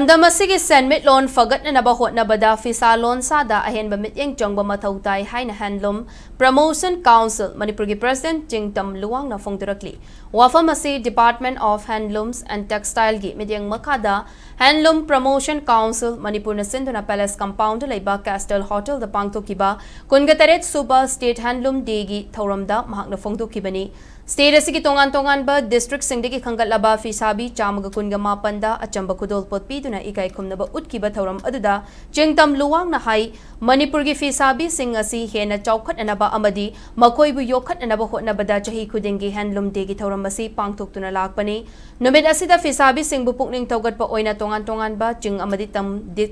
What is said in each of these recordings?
Lamdamasigi Senmit Loan Fagat na Nabahot Nabada Pheesa-Lonsa da Ahenba Mityeng Changba Mathou Tai Haina Handloom Promotion Council Manipuri President Jingtam Luang na Fongdurakli. Wafamasi Department of Handlooms and Textile Gi Mityeng Makada Handloom Promotion Council Manipur na Sindhuna Palace Compound Laiba Castle Hotel da Pangtokiba Kungataret Super State Handloom Day Gi Thauramda Mahak na Fongdokibani. State asigi tongan ba district singdagi khangatlaba Pheesa-bi chamaga kunga mapanda achamba kudol potpiduna ikai khumnaba utkiba thauram aduda Jingtam Luang na hai Manipurgi Pheesa-bi sing asi hena chawkhatnaba amadi makoibu yokhatnaba hotnabada chahi khudingi handloom day gi thauram asi pangthoktuna lakpani numit asida Pheesa-bi singbu pukning tawgatpa oina tongan ba jing amadi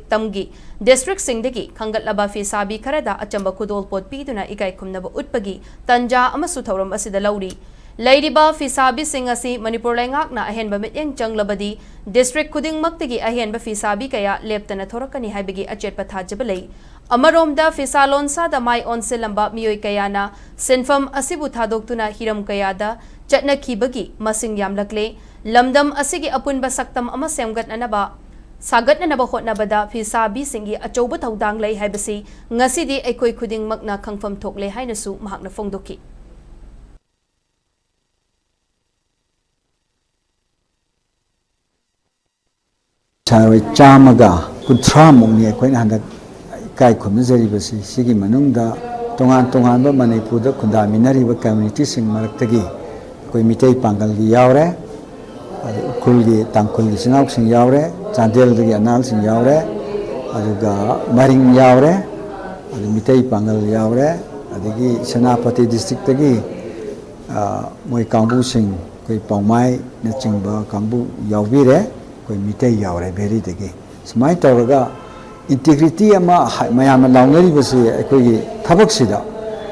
tamgi district singdagi khangatlaba Pheesa-bi kharada achamba kudol potpiduna ikai khumnaba utpagi tanja amasu thauram asida lauri Laidiba Pheesa-bi sing asi Manipur Laingak na Ahenba Mityeng Changlabadi District Kuding Maktigi Ahenba Pheesa-bi kaya leptana thorakani haibagi achet pathajabalai Amaromda Pheesa-Lonsa da mai onsilamba miyoi kaya na sinfam asibu thadoktuna hiram kaya da chatna khibagi masing yamlakle lamdam asigi apunba saktam ama semgatnanaba sagatnanaba hotnabada Pheesa-bi singi achouba thaudang lai haibasi ngasidi aikoi khuding makna khangfam thokle hainasu mahakna fongdoki Chamaga Kuntramuni Quinanda Kai Kumizaribasi, Sigi Manunda, Tongan ba Manipur, Kundaminari communities in Maratagi, Koimite Pangalgi Yaure, Kulgi Tankulgi Sinaux in Yaure, Chandel the Annals in Yaure, Aduga Maring Yaure, Adimite Pangal Yaure, Adigi Senapati district Tagi, Moi Kambu Sing, Koi Paumai, Changba Kambu Yauvire. Koi Mityeng yaure beri degi. Semai tauraga integrity ama mayam launeri basi koi thabak sida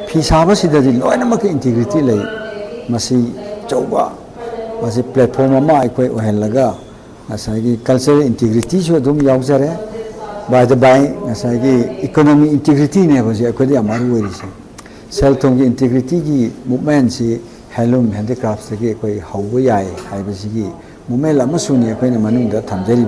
Pheesa-ba sida di loina mak integrity lei masi chauba masi platform ama koi ohelaga asagi cultural integrity so dum yaujare by the by asagi economy integrity ne basi koi di amaru werisi sel thong integrity gi movement si handloom handicrafts degi koi hauba yai haibasi gi Mumela Masuni, a queen of Manunda, Tamjari.